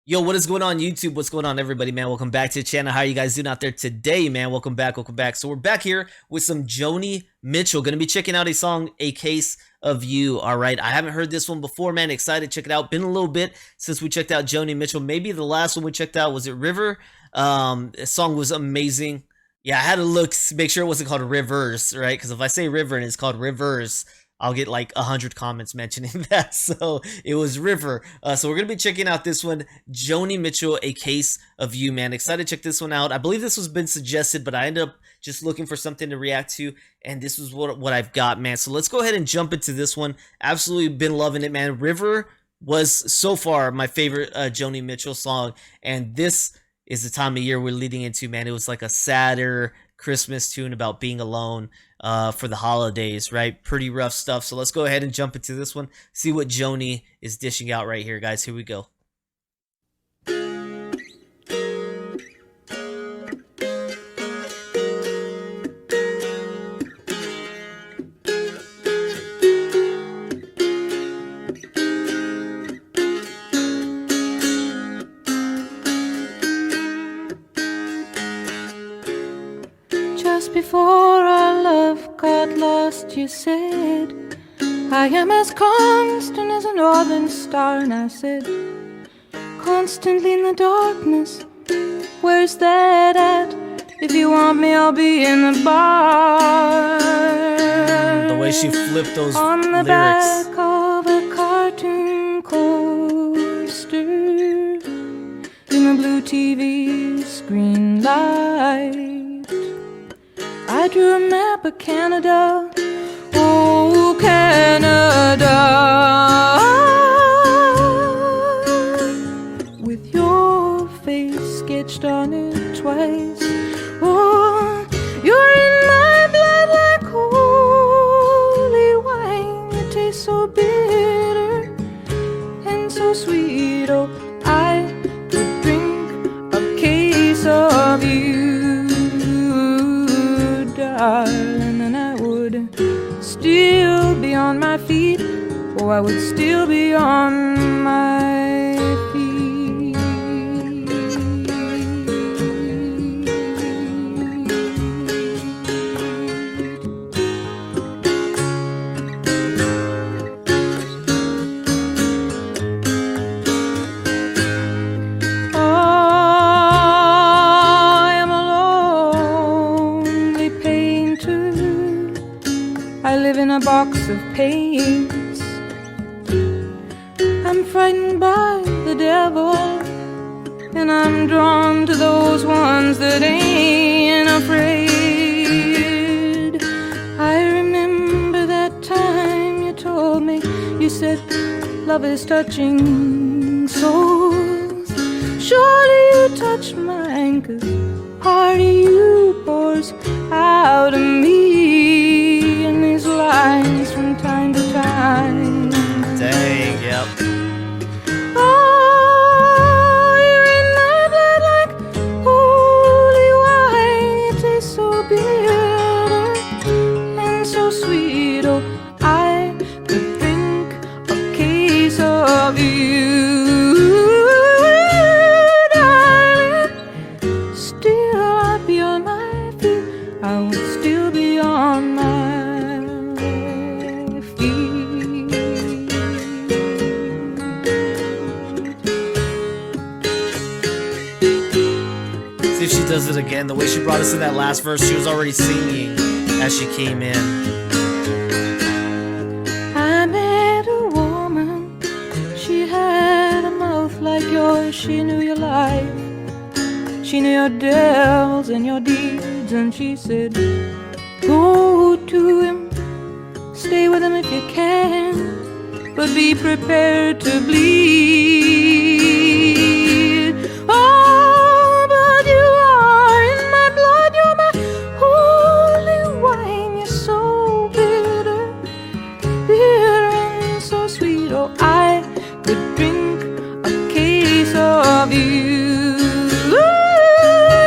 Yo, what is going on YouTube? What's going on, everybody, man? Welcome back to the channel. How are you guys doing out there today, man? Welcome back, welcome back. So we're back here with some Joni Mitchell. Gonna be checking out a song, A Case of You. All right, I haven't heard this one before, man. Excited to check it out. Been a little bit since we checked out Joni Mitchell. Maybe the last one we checked out, was it River? The song was amazing. Yeah, I had to look, make sure it wasn't called Reverse, right? Because if I say River and it's called Reverse, I'll get like 100 comments mentioning that. So it was River. So we're gonna be checking out this one, Joni Mitchell, A Case of You, man. Excited to check this one out. I believe this was been suggested, but I ended up just looking for something to react to, and this is what I've got, man. So let's go ahead and jump into this one. Absolutely been loving it, man. River was so far my favorite Joni Mitchell song, and this is the time of year we're leading into, man. It was like a sadder Christmas tune about being alone for the holidays, right? Pretty rough stuff. So let's go ahead and jump into this one, see what Joni is dishing out right here, guys. Here we go. Just before our love got lost, you said, I am as constant as a northern star. And I said, constantly in the darkness, where's that at? If you want me, I'll be in the bar. The way she flipped those on the lyrics. Back of a cartoon coaster, in the blue TV screen light, I drew a map of Canada, oh Canada, with your face sketched on it twice. Oh, you're in my blood like holy wine. You taste so bitter and so sweet. Oh, I could drink a case of you, darling, and I would still be on my feet. Oh, I would still be on my feet. I live in a box of paints. I'm frightened by the devil, and I'm drawn to those ones that ain't afraid. I remember that time you told me, you said, love is touching souls. Surely you touch mine, 'cause part of you pours out of me in these lines from time to time. Dang, yep. Oh, you're in my blood like holy wine. You taste so bitter and so sweet. Oh, I could drink a case of you, darling. Still I'd be on my feet. I would still be on my feet. See if she does it again. The way she brought us in that last verse, she was already singing as she came in. I met a woman, she had a mouth like yours. She knew your life, she knew your devils and your deeds. And she said, go to him, stay with him if you can, but be prepared to bleed. Oh, but you are in my blood, you're my holy wine. You're so bitter, bitter and so sweet. Oh, I could drink a case of you,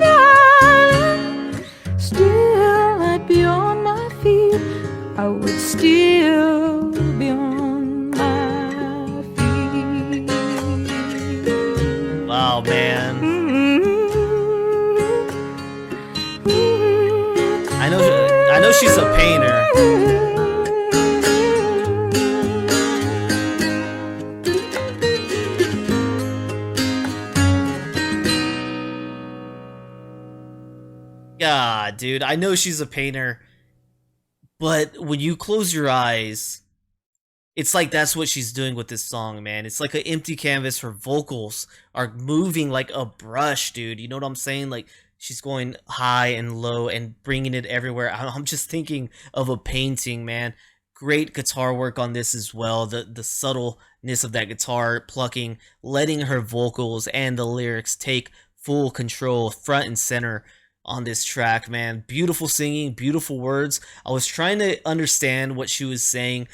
darling. Still I'd be on my feet. I would still be on my feet. Wow, man. I know she's a painter. God, dude, I know she's a painter, but when you close your eyes, it's like that's what she's doing with this song, man. It's like an empty canvas. Her vocals are moving like a brush, dude. You know what I'm saying? Like she's going high and low and bringing it everywhere. I'm just thinking of a painting, man. Great guitar work on this as well. The subtleness of that guitar plucking, letting her vocals and the lyrics take full control, front and center on this track, man. Beautiful singing, beautiful words. I was trying to understand what she was saying.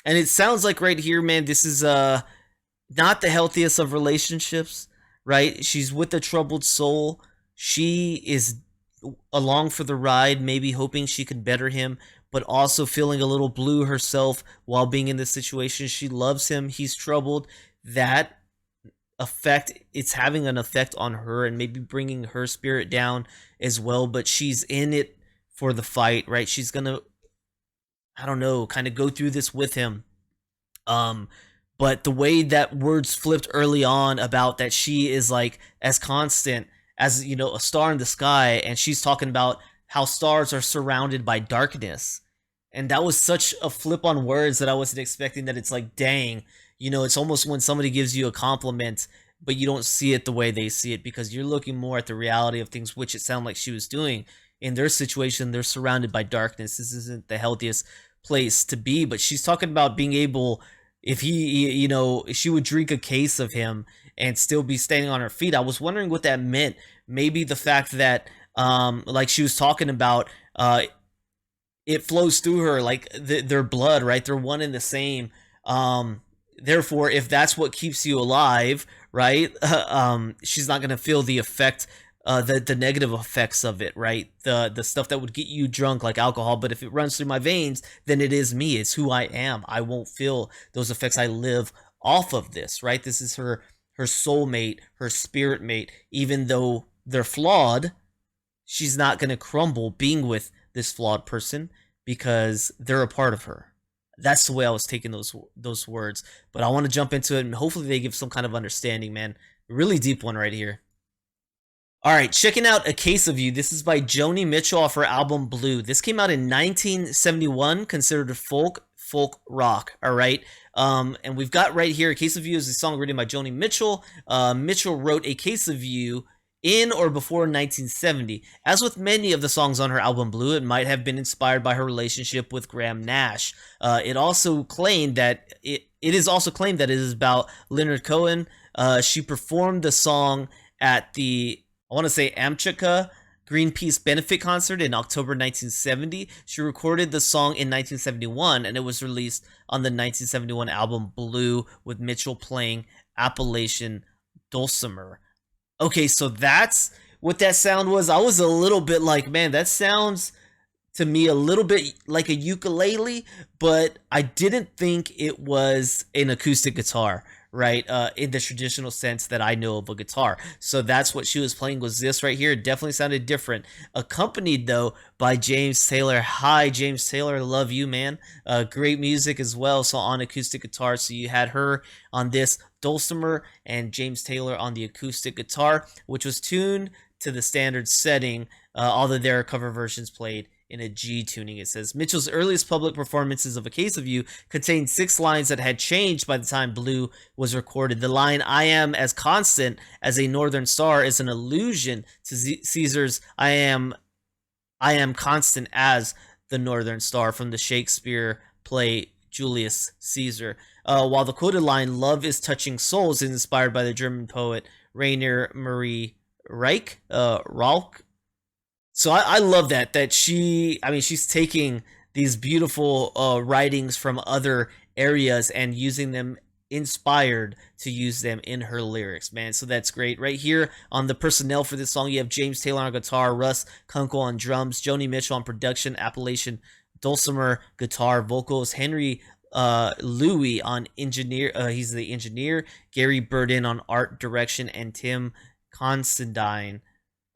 And it sounds like right here, man, this is not the healthiest of relationships, right? She's with a troubled soul. She is along for the ride, maybe hoping she could better him, but also feeling a little blue herself while being in this situation. She loves him. He's troubled. That effect, it's having an effect on her and maybe bringing her spirit down as well, but she's in it for the fight, right? She's gonna, I don't know, kind of go through this with him. But the way that words flipped early on about that she is like as constant as, you know, a star in the sky, and she's talking about how stars are surrounded by darkness. And that was such a flip on words that I wasn't expecting. That it's like, dang, you know, it's almost when somebody gives you a compliment, but you don't see it the way they see it because you're looking more at the reality of things, which it sounded like she was doing. In their situation, they're surrounded by darkness. This isn't the healthiest place to be, but she's talking about being able, if he, you know, she would drink a case of him and still be standing on her feet. I was wondering what that meant. Maybe the fact that, like she was talking about, it flows through her like their blood, right? They're one and the same. Therefore, if that's what keeps you alive, right? She's not gonna feel the effect, the negative effects of it, right? The stuff that would get you drunk like alcohol. But if it runs through my veins, then it is me. It's who I am. I won't feel those effects. I live off of this, right? This is her soulmate, her spirit mate. Even though they're flawed, she's not gonna crumble being with this flawed person because they're a part of her. That's the way I was taking those words. But I want to jump into it and hopefully they give some kind of understanding, man. Really deep one right here. All right, checking out A Case of You. This is by Joni Mitchell off her album Blue. This came out in 1971, considered folk rock, all right? And we've got right here, A Case of You is a song written by Joni Mitchell. Mitchell wrote A Case of You in or before 1970. As with many of the songs on her album Blue, it might have been inspired by her relationship with Graham Nash. It also claimed that it is about Leonard Cohen. She performed the song at the, I want to say, Amchitka Greenpeace benefit concert in October 1970. She recorded the song in 1971, and it was released on the 1971 album Blue, with Mitchell playing Appalachian dulcimer. Okay, so that's what that sound was. I was a little bit like, man, that sounds to me a little bit like a ukulele, but I didn't think it was an acoustic guitar, right? In the traditional sense that I know of a guitar. So that's what she was playing, was this right here. It definitely sounded different. Accompanied though by James Taylor. Hi, James Taylor, love you, man. Great music as well. So on acoustic guitar, so you had her on this dulcimer and James Taylor on the acoustic guitar, which was tuned to the standard setting, although there are cover versions played in a G tuning. It says Mitchell's earliest public performances of A Case of You contained 6 lines that had changed by the time Blue was recorded. The line "I am as constant as a northern star" is an allusion to Caesar's I am constant as the northern star" from the Shakespeare play Julius Caesar. While the quoted line "Love is touching souls" is inspired by the German poet Rainer Marie Rilke. So I love that she's taking these beautiful writings from other areas and using them, inspired to use them in her lyrics, man. So that's great. Right here on the personnel for this song, you have James Taylor on guitar, Russ Kunkel on drums, Joni Mitchell on production, Appalachian dulcimer, guitar, vocals, Henry Louis on engineer. He's the engineer. Gary Burden on art direction, and Tim Considine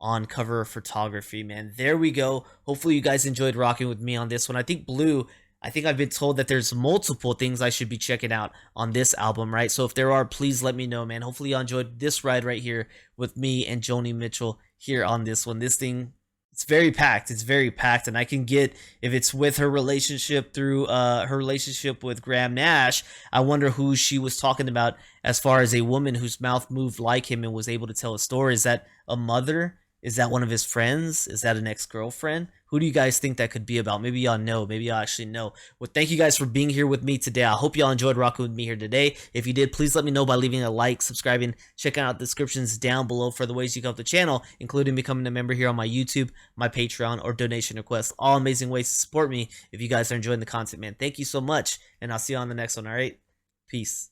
on cover photography. Man, there we go. Hopefully you guys enjoyed rocking with me on this one. I think Blue, I think I've been told that there's multiple things I should be checking out on this album, right? So if there are, please let me know, man. Hopefully you enjoyed this ride right here with me and Joni Mitchell here on this one. This thing, it's very packed. It's very packed, and I can get if it's with her relationship through her relationship with Graham Nash. I wonder who she was talking about as far as a woman whose mouth moved like him and was able to tell a story. Is that a mother? Is that one of his friends? Is that an ex-girlfriend? Who do you guys think that could be about? Maybe y'all know. Maybe y'all actually know. Well, thank you guys for being here with me today. I hope y'all enjoyed rocking with me here today. If you did, please let me know by leaving a like, subscribing, checking out the descriptions down below for the ways you can help the channel, including becoming a member here on my YouTube, my Patreon, or donation requests. All amazing ways to support me if you guys are enjoying the content, man. Thank you so much, and I'll see you on the next one, all right? Peace.